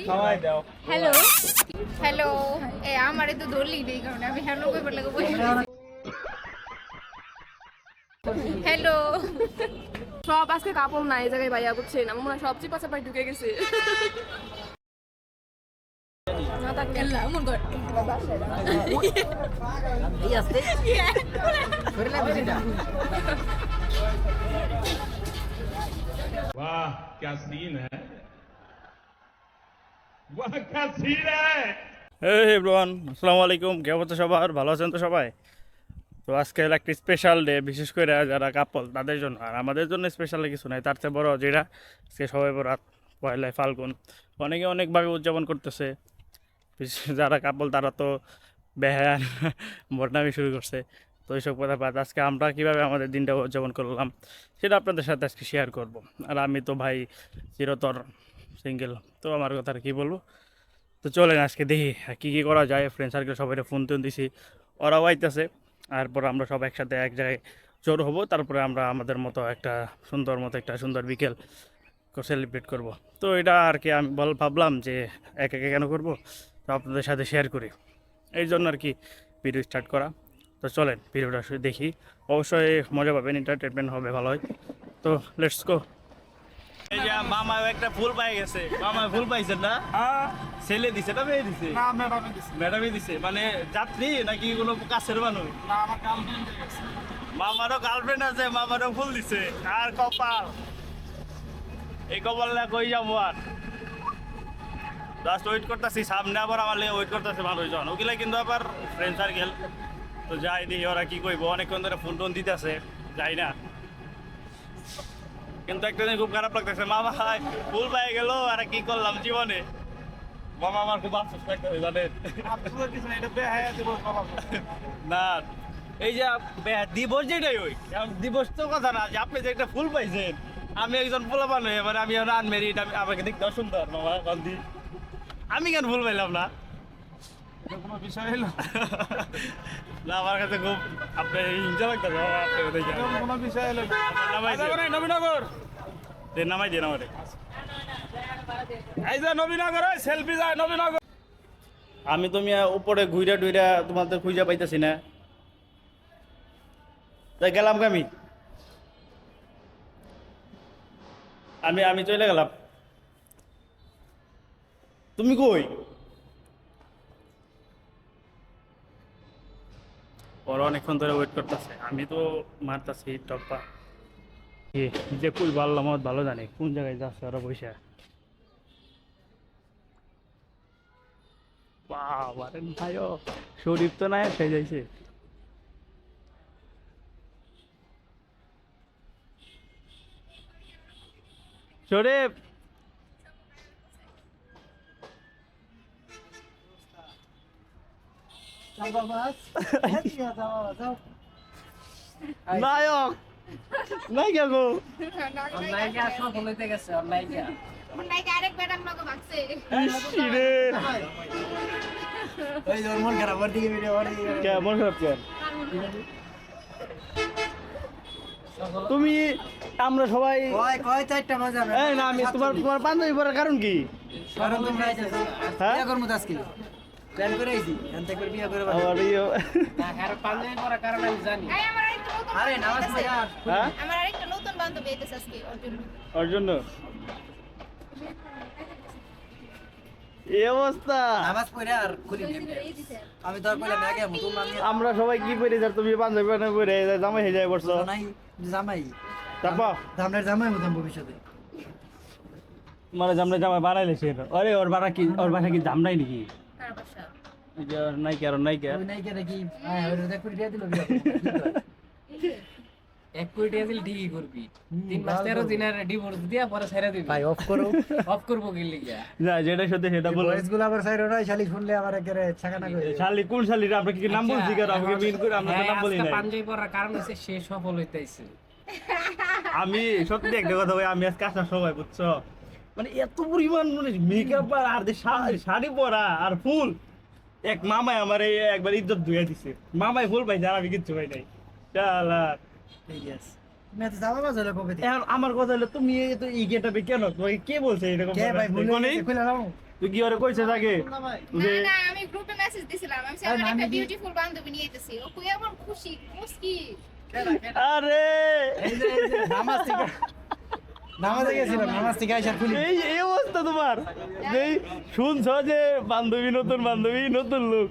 খাওয়াই দাও। Hello hello এ আমারে তো ধরলি নেই কারণ আমি হ্যালো কইবার লাগে বসে হ্যালো সব আজকে কাপড় নাই এই জায়গায় ভাইয়া বুঝছেন আমার মনে হয় সব চিপা চাপাই ঢুকে গেছে वाह क्या सीन है वाह क्या सीन है এই এভরিওয়ান, আসসালামু আলাইকুম। কেমন আছো সবার? ভালো আছেন তো সবাই? তো আজকে একটা স্পেশাল ডে, বিশেষ করে যারা কাপল তাদের জন্য। আর আমাদের জন্য স্পেশাল কিছু নাই, তার চেয়ে বড় যেটা আজকে সবাই বরাত, পয়লা ফাল্গুন অনেকে অনেকভাবে উদযাপন করতেছে। যারা কাপল তারা তো বেহায়ান বদনামি শুরু করছে। তো এইসব কথা বাদ, আজকে আমরা কীভাবে আমাদের দিনটা উদযাপন করলাম সেটা আপনাদের সাথে আজকে শেয়ার করব। আর আমি তো ভাই চিরতর সিঙ্গেল, তো আমার কথা আর কী বলবো। তো চলেন আজকে দেখি কী কী করা যায়। ফ্রেন্ড সার্কেল সবাই ফোন টোন দিছি, ওরাও আইতেছে। তারপর আমরা সব একসাথে এক জায়গায় জড়ো হবো, তারপরে আমরা আমাদের মতো একটা সুন্দর বিকেল সেলিব্রেট করব। তো এটা আর কি আমি ভাবলাম যে একে কেন করব, তো আপনাদের সাথে শেয়ার করি, এই জন্য আর কি ভিডিও স্টার্ট করা। তো চলেন ভিডিওটা দেখি, অবশ্যই মজা পাবেন, এন্টারটেনমেন্ট হবে, ভালো হয়। তো লেটস গো। এই যে মামা একটা ফুল পাই গেছে। মামা ফুল পাইছেন না? ছেলে দিছে না মেয়ে দিছে? না ম্যাডামই দিছে। ম্যাডামই দিছে। মানে যাত্রী নাকি কোনো কাছের মানুষ? না আমার গার্লফ্রেন্ড গেছে। মামারও গার্লফ্রেন্ড আছে, মামারও ফুল দিছে। আর কপাল, এই কপাল না কই যাবো আর। জাস্ট ওয়েট করতেছি, সামনে আবার আমার ওয়েট করতেছে মানুষজন, ওগুলা কিন্তু আবার ফ্রেন্ড সার্কেল। তো যাই দিই ওরা কি কইব, অনেকক্ষণ ধরে ফোন টোন দিতেছে, যাই না। কিন্তু একটা দিন খুব খারাপ লাগতেছে, মামা ফুল পাই গেল আর কি করলাম জীবনে। মামা আমার খুব আফসোস লাগতেছে জানেন। আপনাদের কিছু না, এটা বেহায়া দিবস বাবা। না এই যে দিবস যেটাই ওই দিবস তো কথা না, যে আপনি যে একটা ফুল পাইছেন, আমি একজন পোলাপান হয়ে মানে আমি আনমেরিড, আমি আমাকে দেখতে সুন্দর মামা গান্ধী, আমি কেন ফুল পাইলাম না? এটা কোনো বিষয় হলো? না আমার কাছে খুব আপনি হিংসা লাগতেছে মামা, আপনাকে দেখে। এটা কোনো বিষয় হলো না। নামাই দিয়ে নবীনগর নামাই দিয়ে আমারে। এই যে নবীনগর সেলফি যায় নবীনগর। আমি তুমি উপরে ঘুইরা টুইরা তোমাদের খুঁজা পাইতেছি না, তাই গেলাম আমি আমি আমি চলে গেলাম। তুমি কই? ওরা অনেকক্ষণ ধরে ওয়েট করতেছে, আমি তো মারতাছি টপ্পা। যে কই বললাম আমার ভালো জানি কোন জায়গায় যাচ্ছে ওরা বসে। বাবারে ভাইও শরীর তো নাই, সেই যাইছে। শরীফ নায়ক নায়িকা গো, নাইকা আরেক ম্যাডাম লোক ভাগছে ইরে কেমন খারাপ কেন? তুমি আমরা সবাই এই না, আমি তোমার তোমার বান্ধবী পড়ার কারণ কি? হ্যাঁ আমার এই আমার হ্যাঁ আরেকটা নতুন বান্ধবী এসেছে আজকে ওর জন্য ওর জন্য এই অবস্থা। আমি তো আর কইলাম আগে মুতুল নাম নিয়ে আমরা সবাই কি করি স্যার, তুমি পাঞ্জাবি বানাই পরে জামাই হয়ে যায় বসছো। নাই জামাই তারপর ধামনের জামাই মুতাম ভবিষ্যতে মানে জামনে জামাই বানাইলে সে, আরে ওর বাসা কি, ওর বাসা কি জামনাই নাকি? তার বাসা এই যে ওর নাইকা আর ওর নাইকা ওই নাই কে নাকি হ্যাঁ ওই দেখ করে দিয়ে দিল বিয়া করে। 1 কোটি টাকা দিলে ঠিকই করবি, 3 মাস 13 দিনের ডিভোর্স দিয়া পরে ছেড়ে দিবি। ভাই অফ করো অফ করবো কি লিগা? না যেটা সত্যি সেটা বলো। বয়েস গুলো আবার সাইড ওরাই শালি শুনলে আবার একেরে ছাকানা করে শালি কোন শালি? আমরা কি নাম বলছি কেন? আমাকে মিন করে আমরা তো নাম বলি আজকে না। পাঞ্জাবি পরার কারণ হচ্ছে সে সফল হইতাইছে। আমি সত্যি একটা কথা ভাই, আমি আজকে আসার সময় বুঝছো মানে এত পরিমাণ মানে মেকআপ আর যে শাড়ি পরা আর ফুল, এক মামাই আমার একবার ইজ্জত ধুয়ে দিছে। মামাই ফুল পাইছে আর আমি কিচ্ছু পাই নাই। শালা ঠিক আছে তুমি এত জামা বাজ হলো কবে থেকে? এখন আমার কথা হলো তুমি তো এই গেটআপে কেন? তোমাকে কে বলছে এরকম? কে ভাই ভুলে কোনি? কইলা নাও তুই কি ওরে কইছিস আগে যে না না আমি গ্রুপে মেসেজ দিছিলাম আমি আমার একটা বিউটিফুল বান্ধবী নিয়ে আইতেছি ও কই আমার খুশি খুশি আরে নামাজে গেছিলাম, নামাজ থেকে আইসা খুলি। এই অবস্থা তোমার যেই শুনছ যে বান্ধবী নতুন লোক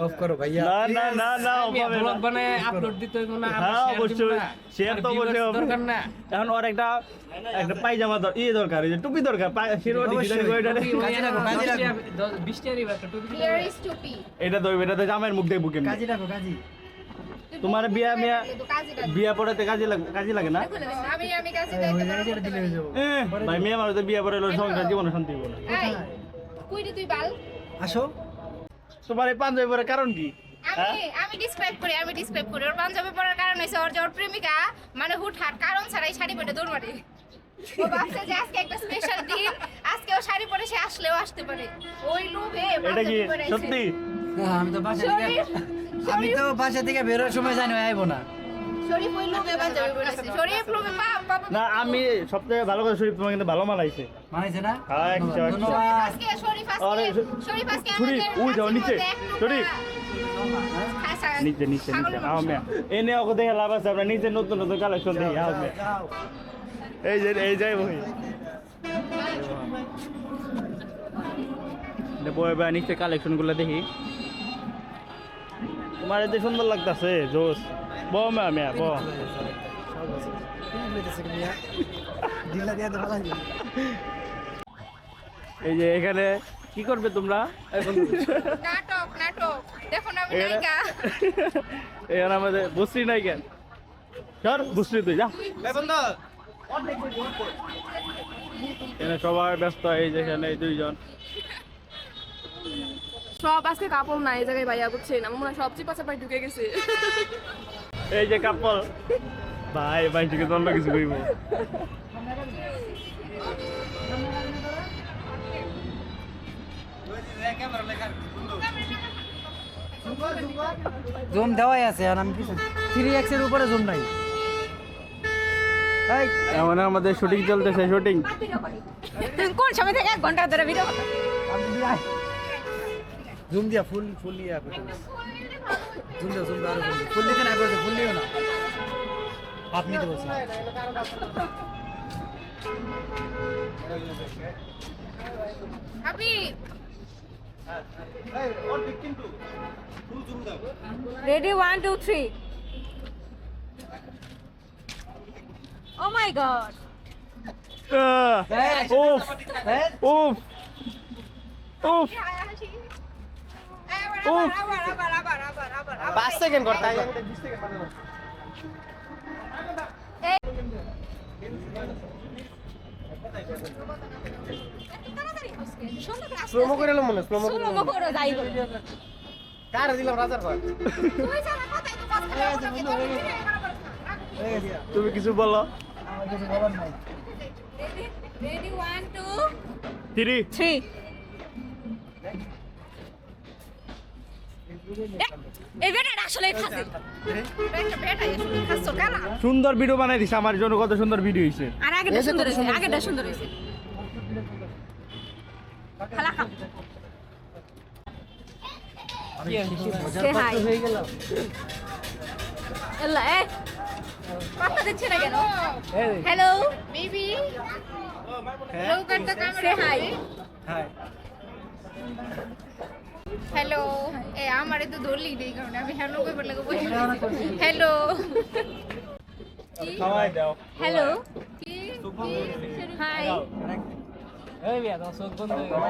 অফ করো ভাইয়া। না না না না হবে না। ব্লগ বানায় আপলোড দিতে হইব না, হ্যাঁ share দিব অবশ্যই না। শেয়ার তো আর অবশ্যই viewers হবে দরকার না। এখন ওর একটা পায়জামা দরকার এই যে টুপি দরকার শিরোটি কি জানি কই এটা টুপি ওই কাজে লাগো, কাজে লাগো। 20 টাকা দিবা একটা টুপি দিলে হিয়ার হবে। ইজ টুপি এটা তো এটা তো জামাইয়ের মুখ দেখবো কেমন কাজী রাখো, কাজী। তোমার বিয়া মিয়া কাজে লাগে বিয়া পড়াতে কাজে লাগে না আমি কাজে এই, যাইতে হয়ে পারবো যাবে, দিলে হয়ে যাবো। ভাই মেয়ে মানুষ বিয়া পড়ে সংসার জীবনে শান্তি হবো না এই কই রে তুই বাল আসো। তোমার এই পাঞ্জাবি পরে কারণ কি আমি ডিসক্রাইব করি ওর পাঞ্জাবি পরার কারণ হইছে ওর যে ওর প্রেমিকা মানে হুটহাট কারণ ছাড়াই শাড়ি পরে দৌড় মারে ও ভাবছে যে আজকে একটা স্পেশাল দিন আজকে ও শাড়ি পরে সে আসলেও আসতে পারে ওই লোভে এটা কি পাঞ্জাবি পরে আইছে। সত্যি হ্যাঁ, আমি তো বাসা থেকে বেরোর সময় জানি আইবো না। শরীফ ওই লোভে পাঞ্জাবি পরেছে শরীফ লোভে বাবা না আমি সবথেকে ভালো কথা শরীফ তোমার কিন্তু ভালো মানাইছে মানাইছে না? হ্যাঁ, একশো, একশো। ধন্যবাদ। আজকে শরীফ আরে, শরীফ আজকে শরীফ, আমাদের ওই যাও, নিচে, শরীফ। নিচে নিচে আও মিয়া এনে ওকে দেখে লাভ আছে আমরা নিচে নতুন কালেকশন দেখি আও মিয়া যাও। এই যাই বই বই বা নিচে কালেকশন গুলো দেখি তোমার এতে সুন্দর লাগতেছে জোস ব মিয়া মিয়া ব ঢিলা দিয়া তো ভালো লাগে। এই যে এখানে কি করবে তোমরা নাটক দেখো না আমি এখানে নায়িকা এখানে আমাদের বুসরি নাই কেন সর বুসরি তুই যা এখানে সবাই ব্যস্ত এই যেখানে এই দুইজন সব আজকে কাপড় নাই এই জায়গায় ভাইয়া বুঝছেন আমার মনে হয় সব চিপা চাপাই ঢুকে গেছে। এই যে কাপল ভাই ভাই থেকে অন্য কিছু কইব জুম দেওয়াই আছে আর আমি পিছনে 3x এর উপরে জুম নাই। এই এমন আমাদের শুটিং চলতেছে শুটিং তুমি কোন সময় থেকে 1 ঘন্টা ধরে ভিডিও করো জুম দিয়া ফুল ইয়া করতে জুম দাও আর ফুল দিতে না করতে ফুল দিও না হাত নিতে বলছি। আমি রেডি 1 2 3 ও মাই গড উফ উফ উফ 5 সেকেন্ড করতে হয়। স্লোমো করে মনে স্লোমো স্লোমো করে যাই বল কার দিলাম রাজার ঘর তুই জানা কথাই তো কথা হয়ে গেছে তুমি কিছু বলো আমার কিছু বলার নাই। রেডি 1 2 3 3 এই বেটা আসলে ফাসে বেটা আসলে ফাসো কারা সুন্দর ভিডিও বানাই দিছে আমার জন্য কত সুন্দর ভিডিও হইছে আর আগেটা সুন্দর হইছে আগেটা সুন্দর হইছে খালা খা সে হাই হয়ে গেল। এলা এ কথা দিচ্ছে না কেন hello baby look at the camera say hi hi. Hello এ আমারে তো ধরলি দেই কারণে আমি হ্যালো কই বললে হ্যালো খাওয়াই দাও হ্যালো কি হাই এই বিয়া তো সব বন্ধ হয়ে গেল।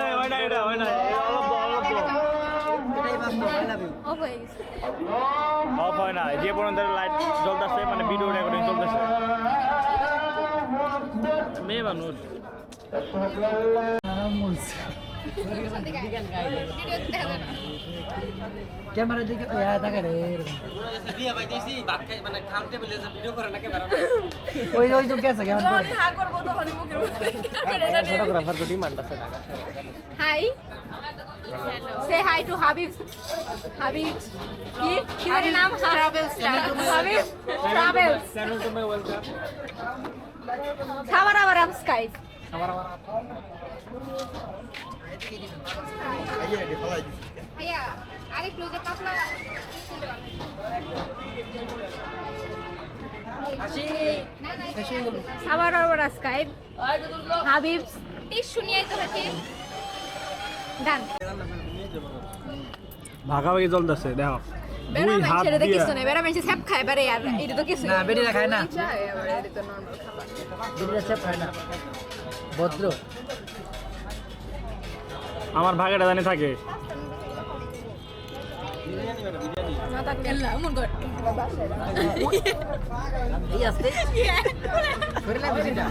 এই ওই না এটা ওই না অল্প এটাই বাস্তব, I love you। ও হয়ে গেছে অফ হয় না যে পর্যন্ত লাইট জ্বলতেছে মানে ভিডিও রেকর্ডিং চলতেছে মেয়ে মানুষ ক্যামেরা দিকে তাকায় রে এরকম। বিয়া ভাই দিছি ভাত খাই মানে খাম টেবিলে যে ভিডিও করে নাকি বেরানো ওই তো গেছে কেমন করে হা করব তো হলি মুখে ফটোগ্রাফার তো ডিমান্ড আছে টাকা হাই সে হাই টু হাবিব হাবিব কি কি এর নাম travels Habib travels channel to my welcome খাবার আবার স্কাই খাবার ভাইয়া আরেকটু যে পাতলা আবার আবার স্কাইপ হাবিবস টিস্যু নিয়ে তো হচ্ছে ডান ভাগাভাগি চলতেছে দেখো বেড়া দুই হাত মানুষের এটা দিয়ে কিছু নেই বেড়া মানুষের স্যাপ খায় বেড়ে আর এটা তো কিছু না বেরিয়ে খায় না চায় আবার এটা তো নরমাল খাবার বেরিয়ে সে খায় না ভদ্র আমার ভাগেটা জানি থাকে না তা কেলা মন করে এই আসতে করে না বেশিটা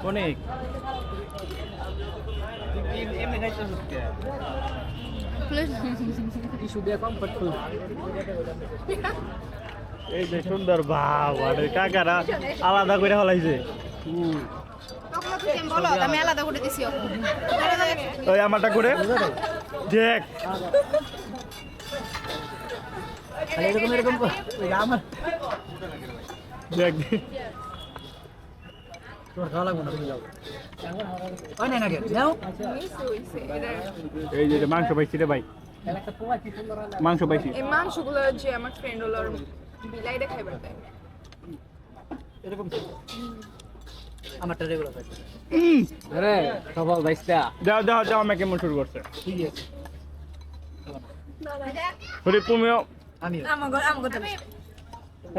অনেক টিস্যু দিয়ে কমফর্ট ফুল এই যে সুন্দর বাবা কাকারা আলাদা করে ফেলাইছে তখন তুমি বলো আমি আলাদা করে দিছি ওই আমারটা করে দেখ খালি এরকম এরকম ওই আমার দেখ তোর খাওয়া লাগবে না তুমি যাও ওই না নাকি নাও এই যে মাংস পাইছি রে ভাই মাংস পাইছি এই মাংসগুলো যে আমার ফ্রেন্ড হলো ওর বিলাই দেখাই বেড়াতে এরকম আমারটা রেগুলার পাইছে আরে সফল ভাইস্তা দাও দাও দাও আমাকে কেমন শুরু করছে ঠিক আছে হরি তুমিও আমি আমাকে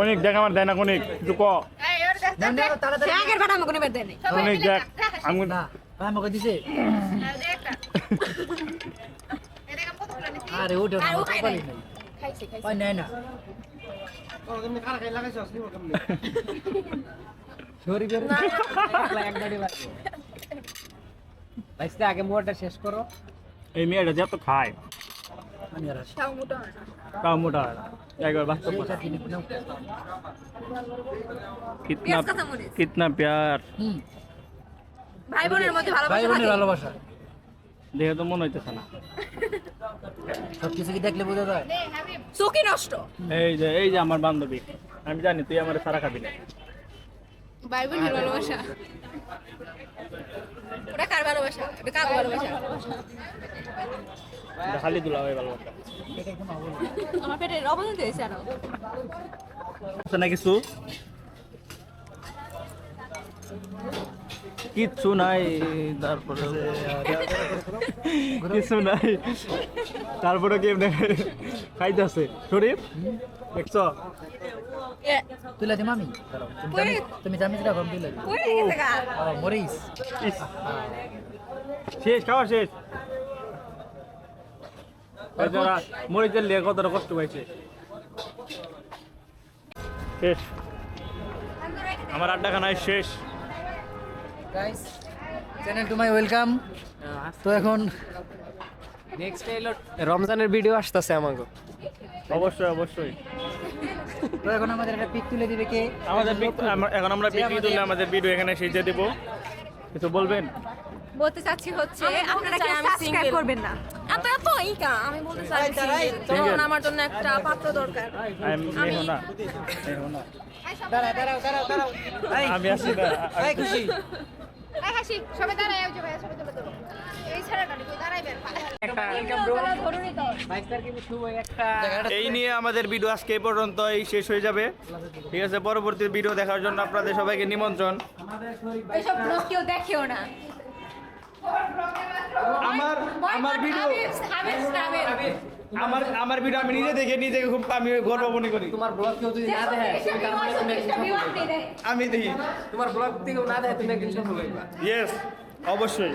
অনেক দেখ আমার দেয় না অনেক কিছু ক এই ওর কাছে না না তাড়াতাড়ি আগের বার আমাকে নেবে দেয় নাই অনেক দেখ আমি না আমাকে দিছে একটা এই দেখো কত করে নিছি আরে ওটা না খাই পারি নাই। নাই খাইছে খাইছে ওই নাই না শরীফের এক গাড়ি লাগবে ভাইস্তা আগে মোয়াটা শেষ করো এই মেয়েটা যত খায় আমি আর আসি তাও মোটা হয় না তাও মোটা হয় না। একবার বাস্তব কথা। কিতনা পেঁয়াজ কাঁচামরিচ। কিতনা প্যার হুম ভাই বোনের মধ্যে ভাই ভালোবাসা বোনের থাকে ভালোবাসা দেখে তো মনে হইতেছে না সব কিছু কি দেখলে বোঝা যায় দে হাবিব চোখই নষ্ট এই যে আমার বান্ধবী আমি জানি তুই আমার সারা খাবি না ভাই বোনের ভালোবাসা ওটা কার ভালোবাসা এটা কার ভালোবাসা এটা খালি দুলা ভাই ভালোবাসা আমার পেটের অবনতি হয়েছে আরো আছে না কিছু কিচ্ছু নাই তারপরে কিছু নাই তারপরে কি এমনি খাইতেছে শরীফ দেখছ তুলে দিম আমি তুমি জামিজ রাখো আমি তুলে দিই পড়ে গেছে গা মরিস ইস, শেষ খাওয়া শেষ বেচারা মরিচের লিয়ে কতটা কষ্ট পাইছে শেষ আমার আড্ডাখানায় শেষ guys channel to my welcome তো এখন নেক্সট এলো রমজানের ভিডিও আসতেছে আমাকে অবশ্যই অবশ্যই তো এখন আমাদের একটা পিক তুলে দিবে কে আমাদের এখন আমরা বিক্রি তুললে আমাদের ভিডিও এখানে সেজে দেব কিছু বলবেন বলতে চাচ্ছি হচ্ছে আপনারা কি সাবস্ক্রাইব করবেন না এত এত ইকা আমি বলতে চাচ্ছি তখন আমার জন্য একটা পাত্র দরকার মেহনা আমি আসি না এই খুশি এই হাসি সবাই দাঁড়ায় যাও ভাই ছবি তুলে দাও এই ছাড়াটা কই দাঁড়াইবেন একটা ভাইস্তার কিন্তু শুভ একটা এই নিয়ে আমাদের ভিডিও আজকে এই পর্যন্তই শেষ হয়ে যাবে ঠিক আছে পরবর্তী ভিডিও দেখার জন্য আপনাদের সবাইকে নিমন্ত্রণ এইসব ব্লগ কেউ দেখেও না আমার ভিডিও আমার ভিডিও আমি নিজে দেখে নিজেকে খুব আমি গর্ব মনে করি তোমার ব্লগ কেউ যদি না দেখে আমি দেখি তোমার ব্লগ থেকে না দেখে তুমি একদিন সফল হইবা ইয়েস অবশ্যই